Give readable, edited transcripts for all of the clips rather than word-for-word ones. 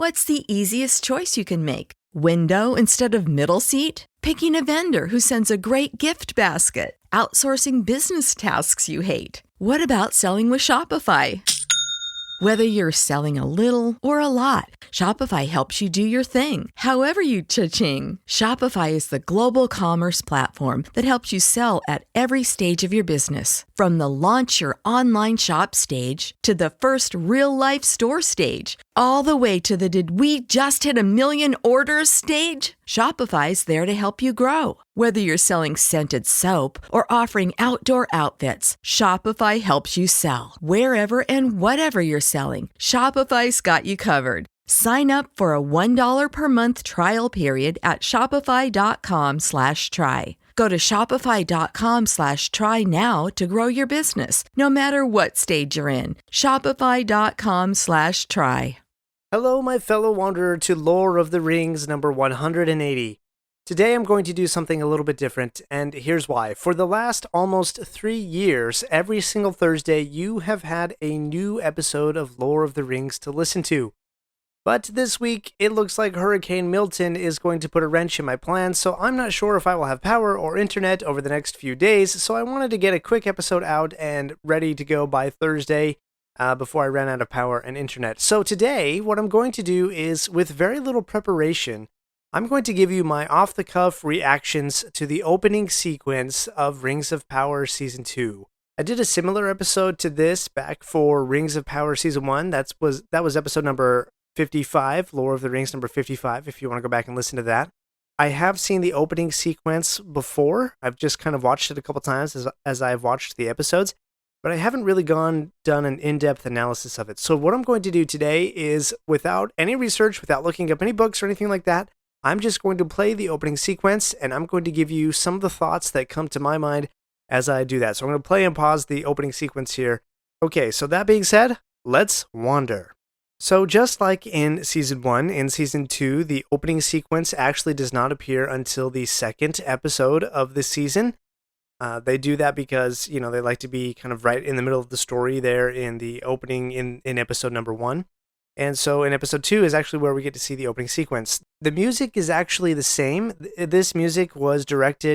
What's the easiest choice you can make? Window instead of middle seat? Picking a vendor who sends a great gift basket? Outsourcing business tasks you hate? What about selling with Shopify? Whether you're selling a little or a lot, Shopify helps you do your thing, however you cha-ching. Shopify is the global commerce platform that helps you sell at every stage of your business. From the launch your online shop stage to the first real-life store stage, all the way to the did we just hit a million orders stage. Shopify's there to help you grow. Whether you're selling scented soap or offering outdoor outfits, Shopify helps you sell. Wherever and whatever you're selling, Shopify's got you covered. Sign up for a $1 per month trial period at shopify.com/try. Go to shopify.com/try now to grow your business, no matter what stage you're in. Shopify.com/try. Hello, my fellow wanderer, to Lore of the Rings number 180. Today I'm going to do something a little bit different, and here's why. For the last almost 3 years, every single Thursday, you have had a new episode of Lore of the Rings to listen to. But this week, it looks like Hurricane Milton is going to put a wrench in my plans, so I'm not sure if I will have power or internet over the next few days, so I wanted to get a quick episode out and ready to go by Thursday, before I ran out of power and internet. So today, what I'm going to do is, with very little preparation, I'm going to give you my off-the-cuff reactions to the opening sequence of Rings of Power Season 2. I did a similar episode to this back for Rings of Power Season 1. That was episode number 55, Lore of the Rings number 55, if you want to go back and listen to that. I have seen the opening sequence before. I've just kind of watched it a couple times as I've watched the episodes, but I haven't really done an in-depth analysis of it. So what I'm going to do today is, without any research, without looking up any books or anything like that, I'm just going to play the opening sequence, and I'm going to give you some of the thoughts that come to my mind as I do that. So I'm going to play and pause the opening sequence here. Okay, so that being said, let's wander. So just like in Season 1, in Season 2, the opening sequence actually does not appear until the second episode of the season. They do that because, they like to be kind of right in the middle of the story there in the opening in episode number 1. And so in episode 2 is actually where we get to see the opening sequence. The music is actually the same. This music was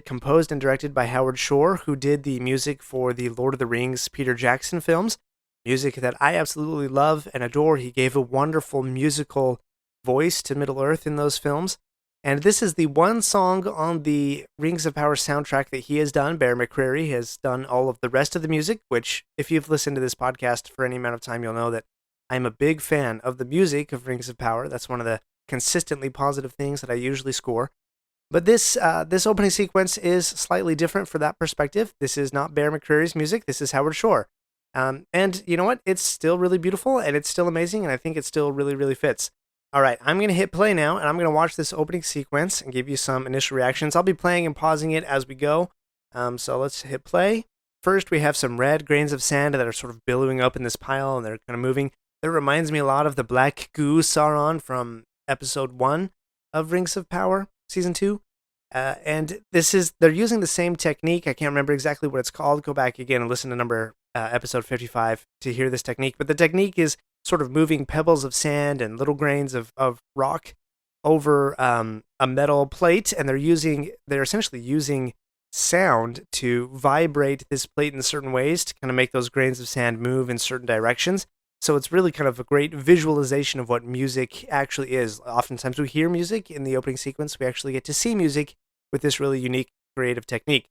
composed and directed by Howard Shore, who did the music for the Lord of the Rings Peter Jackson films. Music that I absolutely love and adore. He gave a wonderful musical voice to Middle-earth in those films. And this is the one song on the Rings of Power soundtrack that he has done. Bear McCreary has done all of the rest of the music, which, if you've listened to this podcast for any amount of time, you'll know that I'm a big fan of the music of Rings of Power. That's one of the consistently positive things that I usually score. But this opening sequence is slightly different for that perspective. This is not Bear McCreary's music. This is Howard Shore. And you know what? It's still really beautiful, and it's still amazing, and I think it still really, really fits. All right, I'm going to hit play now, and I'm going to watch this opening sequence and give you some initial reactions. I'll be playing and pausing it as we go. So let's hit play. First, we have some red grains of sand that are sort of billowing up in this pile, and they're kind of moving. That reminds me a lot of the black goo Sauron from episode 1 of Rings of Power, Season 2. And they're using the same technique. I can't remember exactly what it's called. Go back again and listen to episode 55 to hear this technique. But the technique is sort of moving pebbles of sand and little grains of rock over a metal plate, and they're essentially using sound to vibrate this plate in certain ways to kind of make those grains of sand move in certain directions. So it's really kind of a great visualization of what music actually is. Oftentimes we hear music in the opening sequence. We actually get to see music with this really unique creative technique.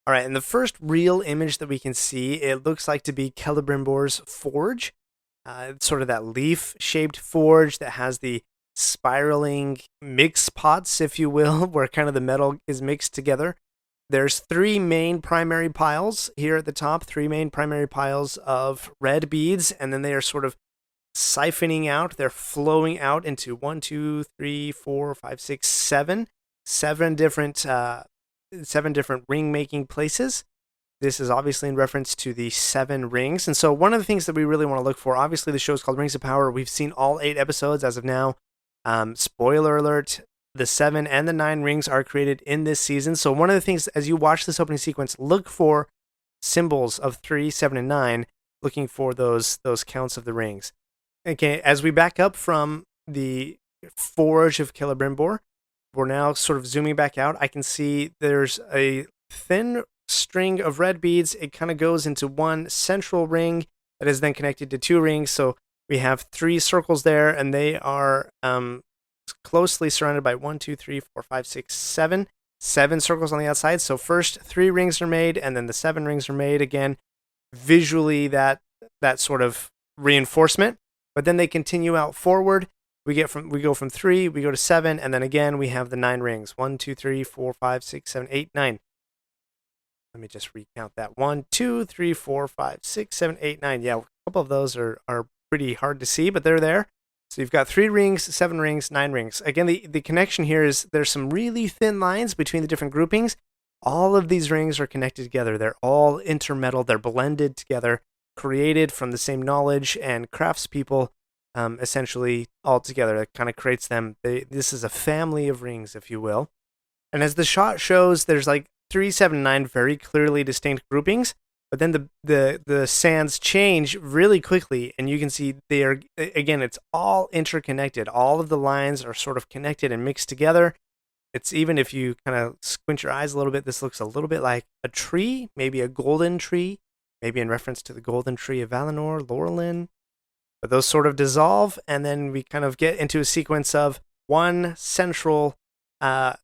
All right, and the first real image that we can see, it looks like to be Celebrimbor's forge. It's sort of that leaf-shaped forge that has the spiraling mix pots, if you will, where kind of the metal is mixed together. There's 3 main primary piles here at the top, 3 main primary piles of red beads, and then they are sort of siphoning out. They're flowing out into 1, 2, 3, 4, 5, 6, 7 different ring-making places. This is obviously in reference to the 7 rings. And so one of the things that we really want to look for, obviously the show is called Rings of Power. We've seen all 8 episodes as of now. Spoiler alert, the 7 and the 9 rings are created in this season. So one of the things, as you watch this opening sequence, look for symbols of 3, 7, and 9, looking for those counts of the rings. Okay, as we back up from the forge of Celebrimbor. We're now sort of zooming back out. I can see there's a thin string of red beads. It kind of goes into one central ring that is then connected to 2 rings. So we have 3 circles there, and they are closely surrounded by 1, 2, 3, 4, 5, 6, 7. 7 circles on the outside. So first 3 rings are made, and then the 7 rings are made. Again, visually that sort of reinforcement. But then they continue out forward. We go from 3, we go to 7, and then again we have the 9 rings. 1, 2, 3, 4, 5, 6, 7, 8, 9. Let me just recount that. 1, 2, 3, 4, 5, 6, 7, 8, 9. Yeah, a couple of those are pretty hard to see, but they're there. So you've got 3 rings, 7 rings, 9 rings. Again, the connection here is there's some really thin lines between the different groupings. All of these rings are connected together. They're all intermetal. They're blended together, created from the same knowledge and craftspeople, essentially all together. That kind of creates them. This is a family of rings, if you will. And as the shot shows, there's like 3, 7, 9 very clearly distinct groupings. But then the sands change really quickly, and you can see they are, again, it's all interconnected. All of the lines are sort of connected and mixed together. It's even if you kind of squint your eyes a little bit, this looks a little bit like a tree, maybe a golden tree, maybe in reference to the golden tree of Valinor, Laurelin. But those sort of dissolve, and then we kind of get into a sequence of one central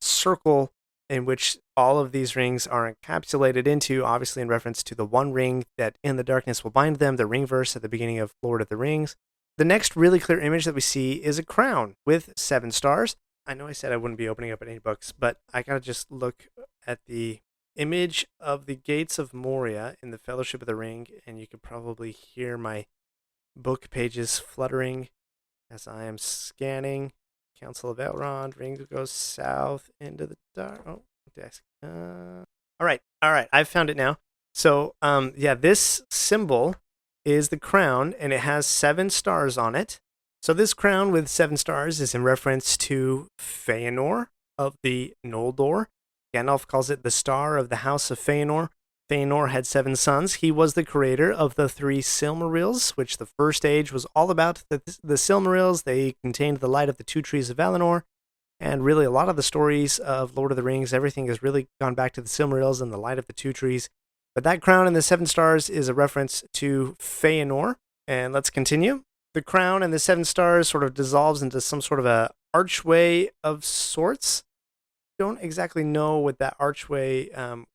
circle in which all of these rings are encapsulated into, obviously in reference to the one ring that in the darkness will bind them, the ring verse at the beginning of Lord of the Rings. The next really clear image that we see is a crown with 7 stars. I know I said I wouldn't be opening up any books, but I gotta just look at the image of the Gates of Moria in the Fellowship of the Ring, and you can probably hear my book pages fluttering as I am scanning. Council of Elrond, ring goes south into the dark. Oh, desk. All right. I've found it now. So, this symbol is the crown, and it has 7 stars on it. So this crown with 7 stars is in reference to Feanor of the Noldor. Gandalf calls it the star of the House of Feanor. Feanor had 7 sons. He was the creator of the 3 Silmarils, which the First Age was all about. The Silmarils, they contained the light of the 2 trees of Valinor, and really a lot of the stories of Lord of the Rings, everything has really gone back to the Silmarils and the light of the 2 trees. But that crown and the 7 stars is a reference to Feanor. And let's continue. The crown and the 7 stars sort of dissolves into some sort of a archway of sorts. Don't exactly know what that archway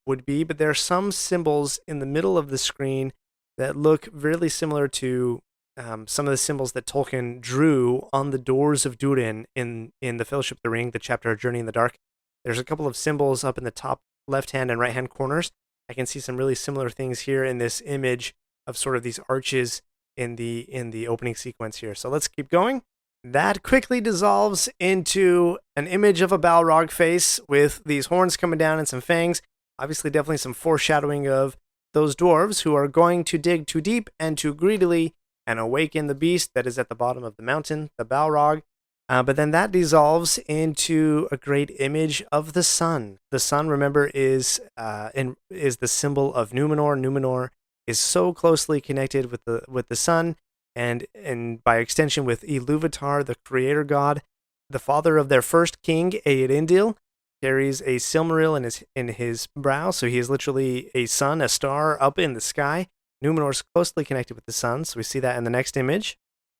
would be, but there are some symbols in the middle of the screen that look really similar to some of the symbols that Tolkien drew on the doors of Durin in the Fellowship of the Ring, the chapter Journey in the Dark. There's a couple of symbols up in the top left-hand and right-hand corners. I can see some really similar things here in this image of sort of these arches in the opening sequence here. So let's keep going. That quickly dissolves into an image of a Balrog face with these horns coming down and some fangs. Obviously, definitely some foreshadowing of those dwarves who are going to dig too deep and too greedily and awaken the beast that is at the bottom of the mountain, the Balrog. But then that dissolves into a great image of the sun. The sun, remember, is the symbol of Numenor. Numenor is so closely connected with the sun. And by extension with Iluvatar, the creator god, the father of their first king, Eärendil, carries a Silmaril in his brow, so he is literally a sun, a star up in the sky. Numenor is closely connected with the sun, so we see that in the next image.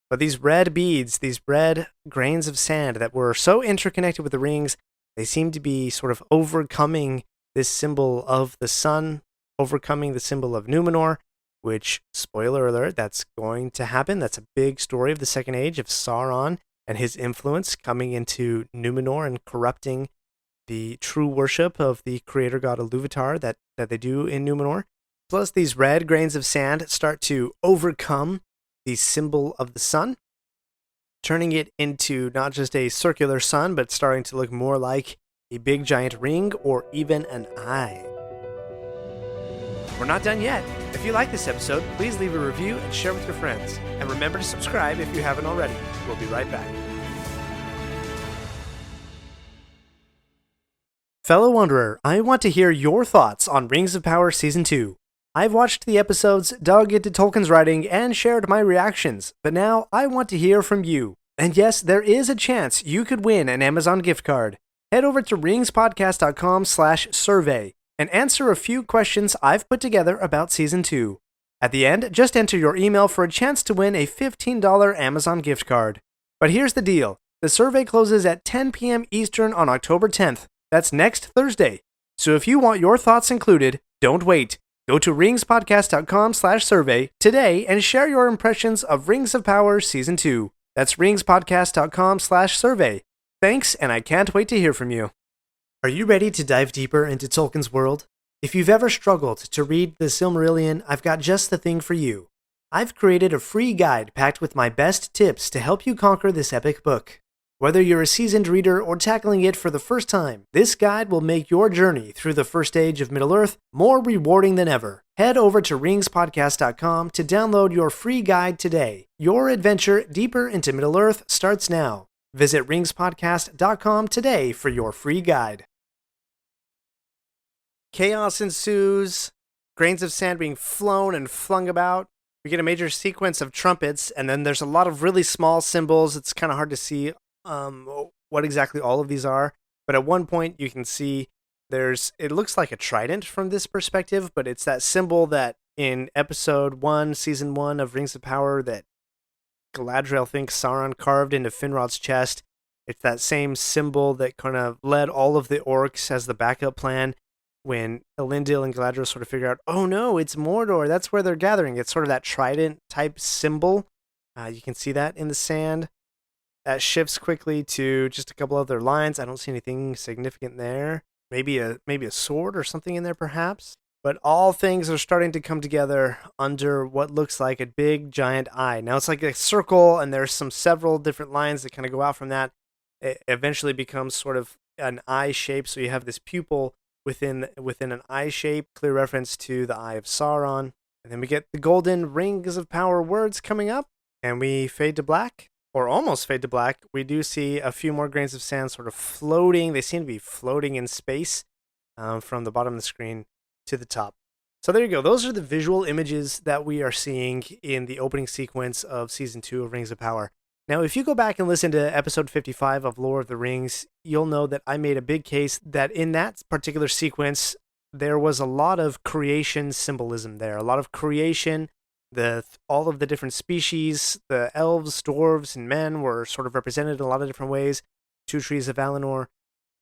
But these red beads, these red grains of sand that were so interconnected with the rings, they seem to be sort of overcoming this symbol of the sun, overcoming the symbol of Numenor, which, spoiler alert, that's going to happen. That's a big story of the Second Age of Sauron and his influence coming into Numenor and corrupting the true worship of the creator god Iluvatar that they do in Numenor. Plus, these red grains of sand start to overcome the symbol of the sun, turning it into not just a circular sun, but starting to look more like a big giant ring or even an eye. We're not done yet. If you like this episode, please leave a review and share with your friends. And remember to subscribe if you haven't already. We'll be right back. Fellow Wanderer, I want to hear your thoughts on Rings of Power Season 2. I've watched the episodes, dug into Tolkien's writing, and shared my reactions, but now I want to hear from you. And yes, there is a chance you could win an Amazon gift card. Head over to ringspodcast.com/survey and answer a few questions I've put together about Season 2. At the end, just enter your email for a chance to win a $15 Amazon gift card. But here's the deal. The survey closes at 10 p.m. Eastern on October 10th. That's next Thursday. So if you want your thoughts included, don't wait. Go to ringspodcast.com/survey today and share your impressions of Rings of Power Season 2. That's ringspodcast.com/survey. Thanks, and I can't wait to hear from you. Are you ready to dive deeper into Tolkien's world? If you've ever struggled to read the Silmarillion, I've got just the thing for you. I've created a free guide packed with my best tips to help you conquer this epic book. Whether you're a seasoned reader or tackling it for the first time, this guide will make your journey through the first age of Middle-earth more rewarding than ever. Head over to ringspodcast.com to download your free guide today. Your adventure deeper into Middle-earth starts now. Visit ringspodcast.com today for your free guide. Chaos ensues, grains of sand being flown and flung about. We get a major sequence of trumpets, and then there's a lot of really small symbols. It's kind of hard to see what exactly all of these are, but at one point you can see it looks like a trident from this perspective, but it's that symbol that in episode 1, season 1 of Rings of Power that Galadriel thinks Sauron carved into Finrod's chest. It's that same symbol that kind of led all of the orcs as the backup plan when Elendil and Galadriel sort of figure out, oh no, it's Mordor, that's where they're gathering. It's sort of that trident type symbol. You can see that in the sand. That shifts quickly to just a couple other lines. I don't see anything significant there. Maybe a sword or something in there, perhaps. But all things are starting to come together under what looks like a big, giant eye. Now, it's like a circle, and there's several different lines that kind of go out from that. It eventually becomes sort of an eye shape, so you have this pupil within an eye shape, clear reference to the Eye of Sauron. And then we get the golden Rings of Power words coming up, and we fade to black. Or almost fade to black. We do see a few more grains of sand sort of floating. They seem to be floating in space from the bottom of the screen to the top. So there you go. Those are the visual images that we are seeing in the opening sequence of Season 2 of Rings of Power. Now, if you go back and listen to episode 55 of Lord of the Rings, you'll know that I made a big case that in that particular sequence, there was a lot of creation symbolism there. A lot of creation. All of the different species, the elves, dwarves, and men were sort of represented in a lot of different ways. 2 trees of Valinor.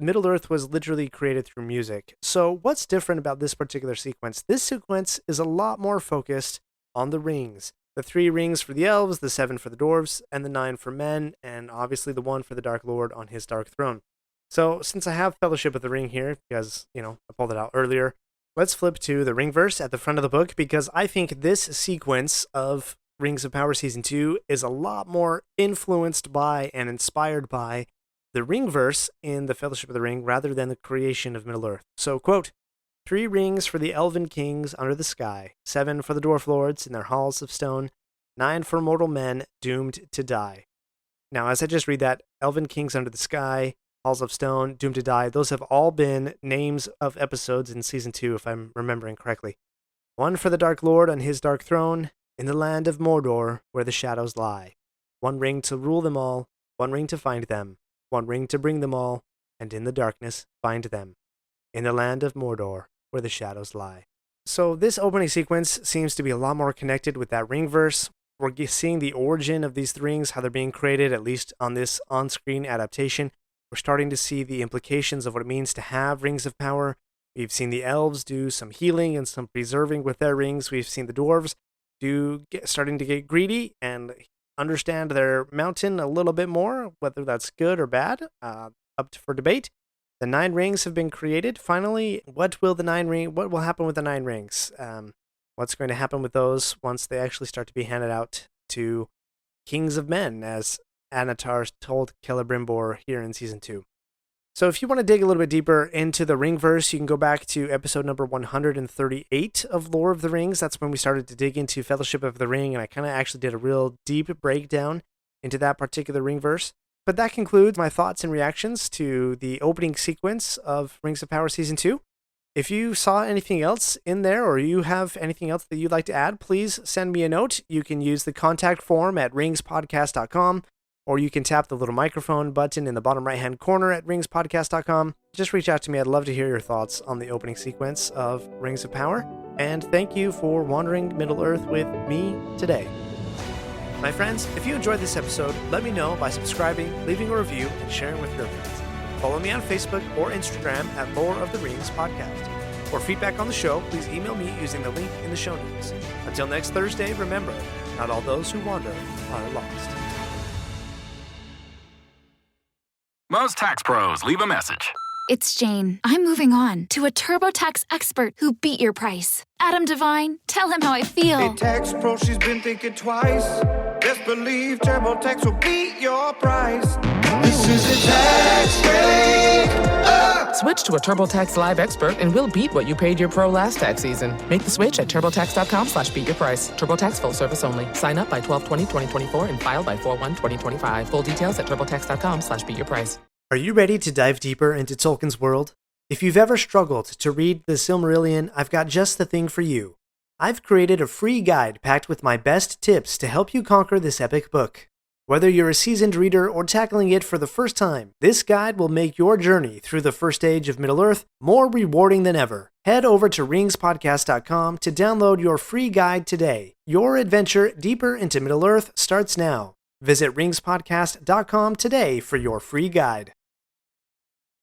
Middle-earth was literally created through music. So what's different about this particular sequence? This sequence is a lot more focused on the rings. The 3 rings for the elves, the 7 for the dwarves, and the 9 for men, and obviously the 1 for the Dark Lord on his Dark Throne. So since I have Fellowship of the Ring here, because, I pulled it out earlier, let's flip to the ring verse at the front of the book, because I think this sequence of Rings of Power Season 2 is a lot more influenced by and inspired by the ring verse in the Fellowship of the Ring rather than the creation of Middle-earth. So, quote, 3 rings for the elven kings under the sky, 7 for the dwarf lords in their halls of stone, 9 for mortal men doomed to die. Now, as I just read that, elven kings under the sky, Halls of Stone, Doomed to Die, those have all been names of episodes in Season 2, if I'm remembering correctly. 1 for the Dark Lord on his Dark Throne, in the land of Mordor, where the shadows lie. 1 ring to rule them all, 1 ring to find them, 1 ring to bring them all, and in the darkness find them. In the land of Mordor, where the shadows lie. So this opening sequence seems to be a lot more connected with that ring verse. We're seeing the origin of these rings, how they're being created, at least on this on-screen adaptation. We're starting to see the implications of what it means to have rings of power. We've seen the elves do some healing and some preserving with their rings. We've seen the dwarves starting to get greedy and understand their mountain a little bit more, whether that's good or bad, for debate. The 9 rings have been created. Finally, what will happen with the 9 rings? What's going to happen with those once they actually start to be handed out to kings of men, as Anatar told Celebrimbor here in Season 2. So if you want to dig a little bit deeper into the ring verse, you can go back to episode number 138 of Lore of the Rings. That's when we started to dig into Fellowship of the Ring, and I kind of actually did a real deep breakdown into that particular ring verse. But that concludes my thoughts and reactions to the opening sequence of Rings of Power Season 2. If you saw anything else in there, or you have anything else that you'd like to add, please send me a note. You can use the contact form at ringspodcast.com. or you can tap the little microphone button in the bottom right-hand corner at ringspodcast.com. Just reach out to me. I'd love to hear your thoughts on the opening sequence of Rings of Power. And thank you for wandering Middle-earth with me today. My friends, if you enjoyed this episode, let me know by subscribing, leaving a review, and sharing with your friends. Follow me on Facebook or Instagram at Lore of the Rings Podcast. For feedback on the show, please email me using the link in the show notes. Until next Thursday, remember, not all those who wander are lost. Most tax pros leave a message. It's Jane. I'm moving on to a TurboTax expert who beat your price. Adam Devine, tell him how I feel. Hey, tax pro, she's been thinking twice. Best believe TurboTax will beat your price. This is a tax break. Switch to a TurboTax Live expert and we'll beat what you paid your pro last tax season. Make the switch at TurboTax.com/beatyourprice. TurboTax full service only. Sign up by 12/20/2024 and file by 4/1/2025. Full details at TurboTax.com/beatyourprice. Are you ready to dive deeper into Tolkien's world? If you've ever struggled to read the Silmarillion, I've got just the thing for you. I've created a free guide packed with my best tips to help you conquer this epic book. Whether you're a seasoned reader or tackling it for the first time, this guide will make your journey through the first age of Middle-earth more rewarding than ever. Head over to ringspodcast.com to download your free guide today. Your adventure deeper into Middle-earth starts now. Visit ringspodcast.com today for your free guide.